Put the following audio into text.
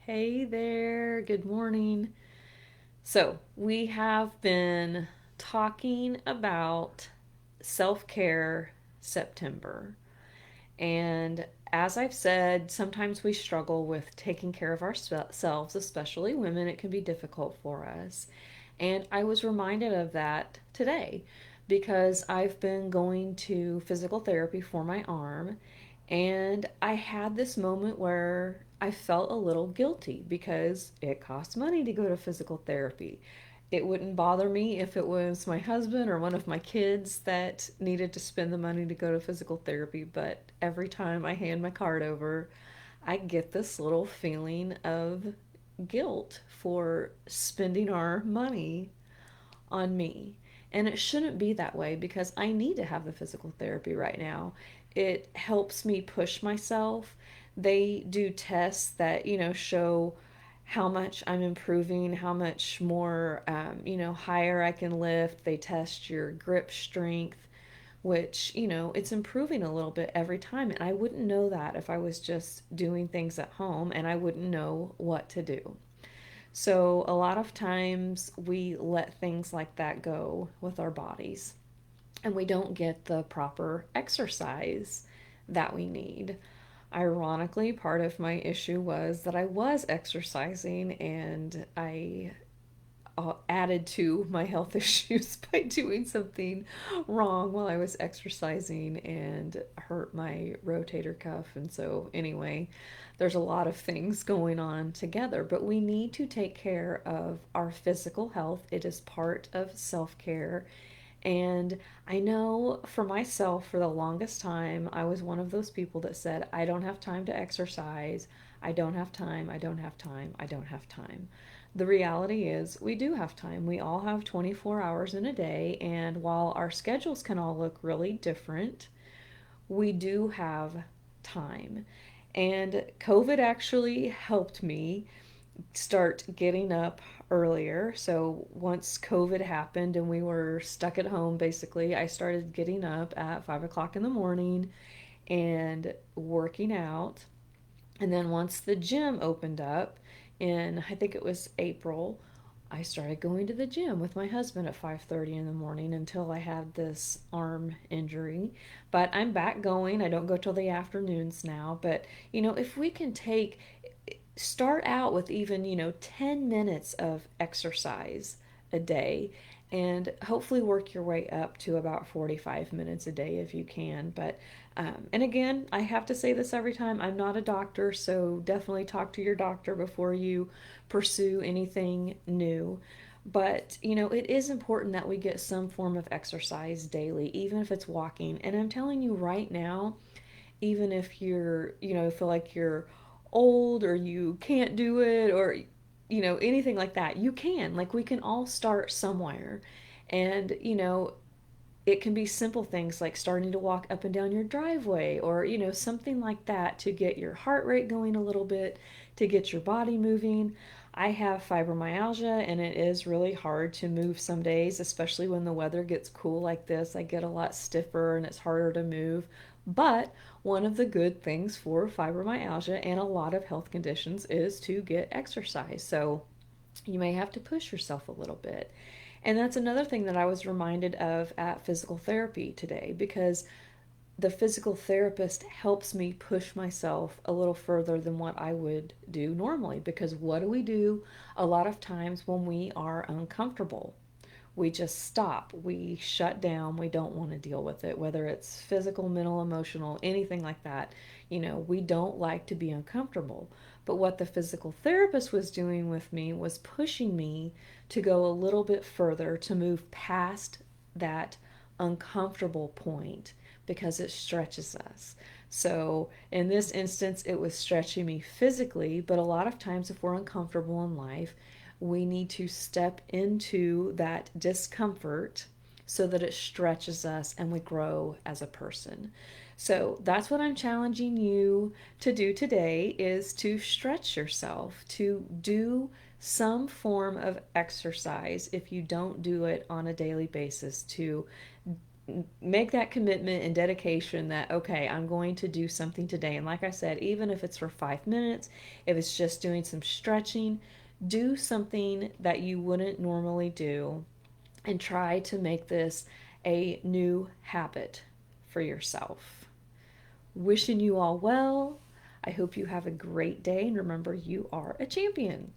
Hey there, good morning. So, we have been talking about self care September. And as I've said, sometimes we struggle with taking care of ourselves, especially women. It can be difficult for us. And I was reminded of that today because I've been going to physical therapy for my arm. And I had this moment where I felt a little guilty because it costs money to go to physical therapy. It wouldn't bother me if it was my husband or one of my kids that needed to spend the money to go to physical therapy, but every time I hand my card over, I get this little feeling of guilt for spending our money on me. And it shouldn't be that way because I need to have the physical therapy right now. It helps me push myself. They do tests that, show how much I'm improving, how much more, higher I can lift. They test your grip strength, which, it's improving a little bit every time. And I wouldn't know that if I was just doing things at home and I wouldn't know what to do. So, a lot of times we let things like that go with our bodies and we don't get the proper exercise that we need. Ironically, part of my issue was that I was exercising and I added to my health issues by doing something wrong while I was exercising and hurt my rotator cuff. And so, anyway, there's a lot of things going on together, but we need to take care of our physical health. It is part of self care. And I know for myself, for the longest time, I was one of those people that said, I don't have time to exercise. I don't have time. I don't have time. I don't have time. The reality is, we do have time. We all have 24 hours in a day. And while our schedules can all look really different, we do have time. And COVID actually helped me start getting up earlier. So once COVID happened and we were stuck at home, basically, I started getting up at 5 o'clock in the morning and working out. And then once the gym opened up in, I think it was April, I started going to the gym with my husband at 5:30 in the morning until I had this arm injury. But I'm back going. I don't go till the afternoons now, but if we can start out with even, 10 minutes of exercise a day and hopefully work your way up to about 45 minutes a day if you can. But, and again, I have to say this every time, I'm not a doctor, so definitely talk to your doctor before you pursue anything new. But, it is important that we get some form of exercise daily, even if it's walking. And I'm telling you right now, even if you're, feel like you're old or you can't do it or, anything like that, you can. Like, we can all start somewhere. And, it can be simple things like starting to walk up and down your driveway or, something like that to get your heart rate going a little bit, to get your body moving. I have fibromyalgia and it is really hard to move some days, especially when the weather gets cool like this. I get a lot stiffer and it's harder to move. But one of the good things for fibromyalgia and a lot of health conditions is to get exercise. So you may have to push yourself a little bit. And that's another thing that I was reminded of at physical therapy today because the physical therapist helps me push myself a little further than what I would do normally. Because what do we do a lot of times when we are uncomfortable? We just stop. We shut down. We don't want to deal with it, whether it's physical, mental, emotional, anything like that. We don't like to be uncomfortable. But what the physical therapist was doing with me was pushing me to go a little bit further, to move past that uncomfortable point because it stretches us. So, in this instance, it was stretching me physically, but a lot of times, if we're uncomfortable in life, we need to step into that discomfort so that it stretches us and we grow as a person. So that's what I'm challenging you to do today is to stretch yourself, to do some form of exercise if you don't do it on a daily basis, to make that commitment and dedication that, okay, I'm going to do something today. And like I said, even if it's for 5 minutes, if it's just doing some stretching, do something that you wouldn't normally do and try to make this a new habit for yourself. Wishing you all well. I hope you have a great day, and remember, you are a champion.